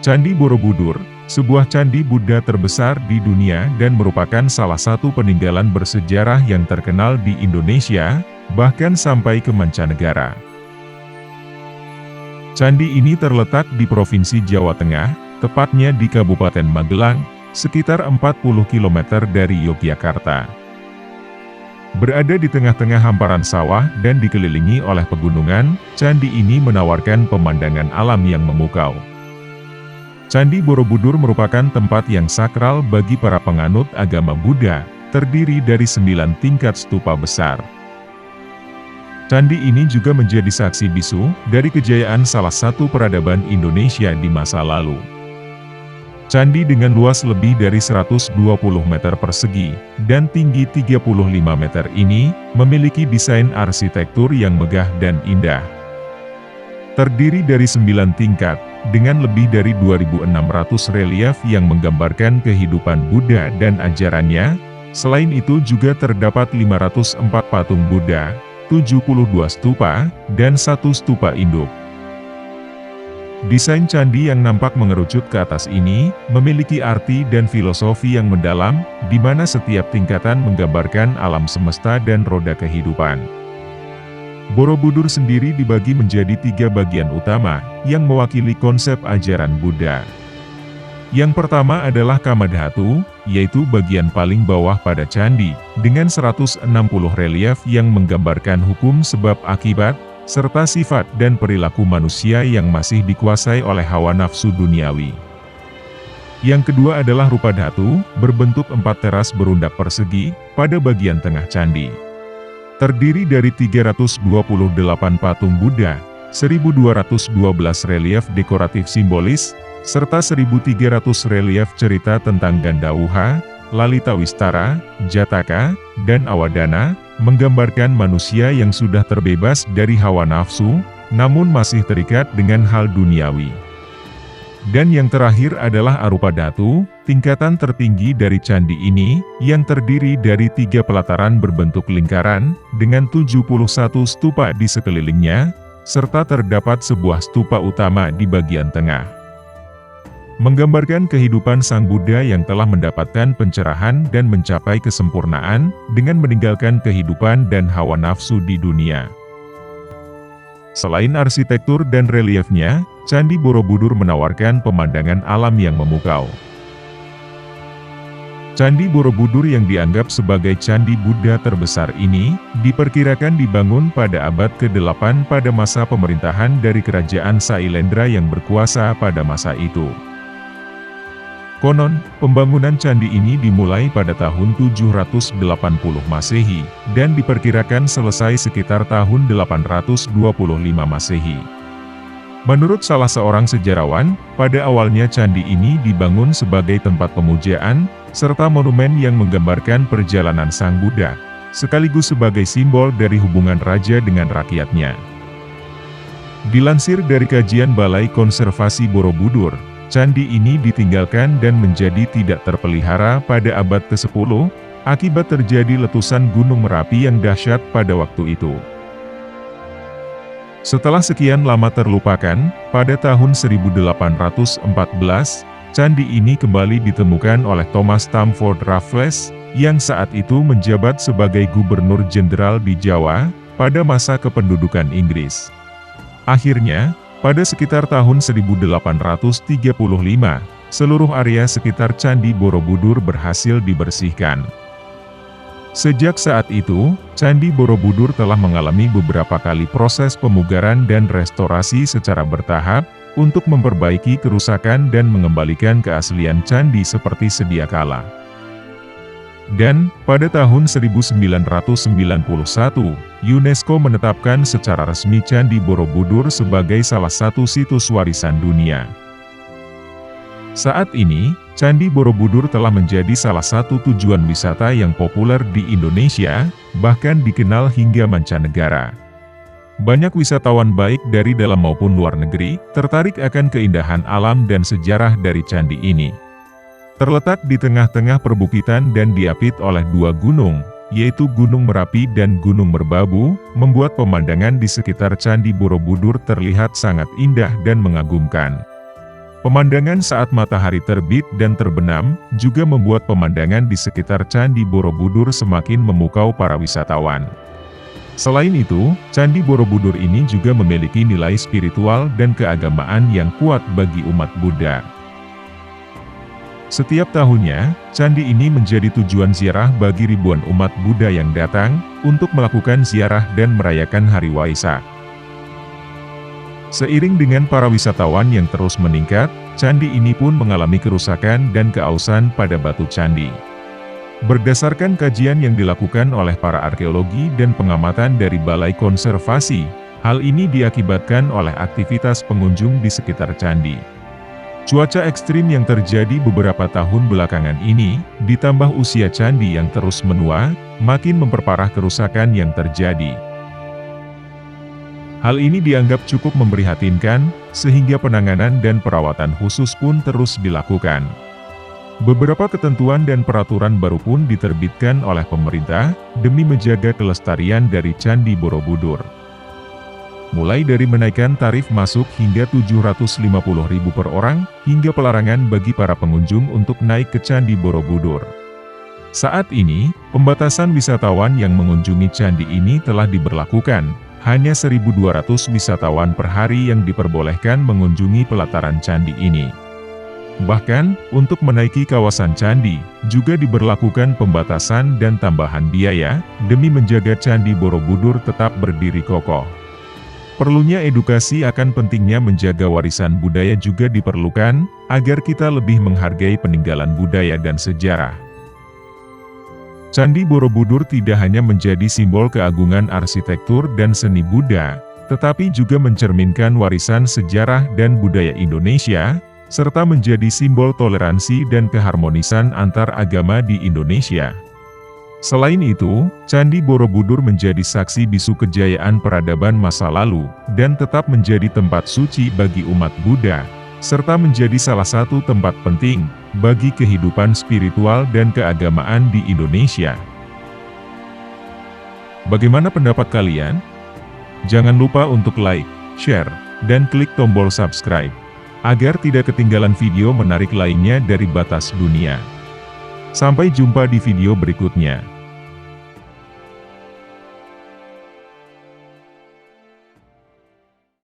Candi Borobudur, sebuah candi Buddha terbesar di dunia dan merupakan salah satu peninggalan bersejarah yang terkenal di Indonesia, bahkan sampai ke mancanegara. Candi ini terletak di Provinsi Jawa Tengah, tepatnya di Kabupaten Magelang, sekitar 40 km dari Yogyakarta. Berada di tengah-tengah hamparan sawah dan dikelilingi oleh pegunungan, candi ini menawarkan pemandangan alam yang memukau. Candi Borobudur merupakan tempat yang sakral bagi para penganut agama Buddha, terdiri dari 9 tingkat stupa besar. Candi ini juga menjadi saksi bisu dari kejayaan salah satu peradaban Indonesia di masa lalu. Candi dengan luas lebih dari 120 meter persegi dan tinggi 35 meter ini memiliki desain arsitektur yang megah dan indah. Terdiri dari 9 tingkat, dengan lebih dari 2.600 relief yang menggambarkan kehidupan Buddha dan ajarannya. Selain itu juga terdapat 504 patung Buddha, 72 stupa, dan 1 stupa induk. Desain candi yang nampak mengerucut ke atas ini, memiliki arti dan filosofi yang mendalam, di mana setiap tingkatan menggambarkan alam semesta dan roda kehidupan. Borobudur sendiri dibagi menjadi 3 bagian utama, yang mewakili konsep ajaran Buddha. Yang pertama adalah Kamadhatu, yaitu bagian paling bawah pada candi, dengan 160 relief yang menggambarkan hukum sebab akibat, serta sifat dan perilaku manusia yang masih dikuasai oleh hawa nafsu duniawi. Yang kedua adalah Rupadhatu, berbentuk 4 teras berundak persegi, pada bagian tengah candi. Terdiri dari 328 patung Buddha, 1212 relief dekoratif simbolis, serta 1300 relief cerita tentang Gandauha, Lalitawistara, Jataka, dan Awadana, menggambarkan manusia yang sudah terbebas dari hawa nafsu, namun masih terikat dengan hal duniawi. Dan yang terakhir adalah Arupadhatu, tingkatan tertinggi dari candi ini, yang terdiri dari 3 pelataran berbentuk lingkaran, dengan 71 stupa di sekelilingnya, serta terdapat sebuah stupa utama di bagian tengah. Menggambarkan kehidupan Sang Buddha yang telah mendapatkan pencerahan dan mencapai kesempurnaan, dengan meninggalkan kehidupan dan hawa nafsu di dunia. Selain arsitektur dan reliefnya, Candi Borobudur menawarkan pemandangan alam yang memukau. Candi Borobudur yang dianggap sebagai candi Buddha terbesar ini, diperkirakan dibangun pada abad ke-8 pada masa pemerintahan dari Kerajaan Sailendra yang berkuasa pada masa itu. Konon, pembangunan candi ini dimulai pada tahun 780 Masehi, dan diperkirakan selesai sekitar tahun 825 Masehi. Menurut salah seorang sejarawan, pada awalnya candi ini dibangun sebagai tempat pemujaan, serta monumen yang menggambarkan perjalanan Sang Buddha, sekaligus sebagai simbol dari hubungan raja dengan rakyatnya. Dilansir dari kajian Balai Konservasi Borobudur, candi ini ditinggalkan dan menjadi tidak terpelihara pada abad ke-10, akibat terjadi letusan Gunung Merapi yang dahsyat pada waktu itu. Setelah sekian lama terlupakan, pada tahun 1814, candi ini kembali ditemukan oleh Thomas Stamford Raffles, yang saat itu menjabat sebagai Gubernur Jenderal di Jawa, pada masa kependudukan Inggris. Akhirnya, pada sekitar tahun 1835, seluruh area sekitar Candi Borobudur berhasil dibersihkan. Sejak saat itu, Candi Borobudur telah mengalami beberapa kali proses pemugaran dan restorasi secara bertahap, untuk memperbaiki kerusakan dan mengembalikan keaslian candi seperti sedia kala. Dan, pada tahun 1991, UNESCO menetapkan secara resmi Candi Borobudur sebagai salah satu situs warisan dunia. Saat ini, Candi Borobudur telah menjadi salah satu tujuan wisata yang populer di Indonesia, bahkan dikenal hingga mancanegara. Banyak wisatawan baik dari dalam maupun luar negeri, tertarik akan keindahan alam dan sejarah dari candi ini. Terletak di tengah-tengah perbukitan dan diapit oleh 2 gunung, yaitu Gunung Merapi dan Gunung Merbabu, membuat pemandangan di sekitar Candi Borobudur terlihat sangat indah dan mengagumkan. Pemandangan saat matahari terbit dan terbenam juga membuat pemandangan di sekitar Candi Borobudur semakin memukau para wisatawan. Selain itu, Candi Borobudur ini juga memiliki nilai spiritual dan keagamaan yang kuat bagi umat Buddha. Setiap tahunnya, candi ini menjadi tujuan ziarah bagi ribuan umat Buddha yang datang untuk melakukan ziarah dan merayakan Hari Waisak. Seiring dengan para wisatawan yang terus meningkat, candi ini pun mengalami kerusakan dan keausan pada batu candi. Berdasarkan kajian yang dilakukan oleh para arkeologi dan pengamatan dari Balai Konservasi, hal ini diakibatkan oleh aktivitas pengunjung di sekitar candi. Cuaca ekstrim yang terjadi beberapa tahun belakangan ini, ditambah usia candi yang terus menua, makin memperparah kerusakan yang terjadi. Hal ini dianggap cukup memprihatinkan, sehingga penanganan dan perawatan khusus pun terus dilakukan. Beberapa ketentuan dan peraturan baru pun diterbitkan oleh pemerintah, demi menjaga kelestarian dari Candi Borobudur. Mulai dari menaikkan tarif masuk hingga Rp750.000 per orang, hingga pelarangan bagi para pengunjung untuk naik ke Candi Borobudur. Saat ini, pembatasan wisatawan yang mengunjungi candi ini telah diberlakukan. Hanya 1.200 wisatawan per hari yang diperbolehkan mengunjungi pelataran candi ini. Bahkan, untuk menaiki kawasan candi, juga diberlakukan pembatasan dan tambahan biaya, demi menjaga Candi Borobudur tetap berdiri kokoh. Perlunya edukasi akan pentingnya menjaga warisan budaya juga diperlukan, agar kita lebih menghargai peninggalan budaya dan sejarah. Candi Borobudur tidak hanya menjadi simbol keagungan arsitektur dan seni Buddha, tetapi juga mencerminkan warisan sejarah dan budaya Indonesia, serta menjadi simbol toleransi dan keharmonisan antar agama di Indonesia. Selain itu, Candi Borobudur menjadi saksi bisu kejayaan peradaban masa lalu, dan tetap menjadi tempat suci bagi umat Buddha, serta menjadi salah satu tempat penting bagi kehidupan spiritual dan keagamaan di Indonesia. Bagaimana pendapat kalian? Jangan lupa untuk like, share, dan klik tombol subscribe, agar tidak ketinggalan video menarik lainnya dari Batas Dunia. Sampai jumpa di video berikutnya.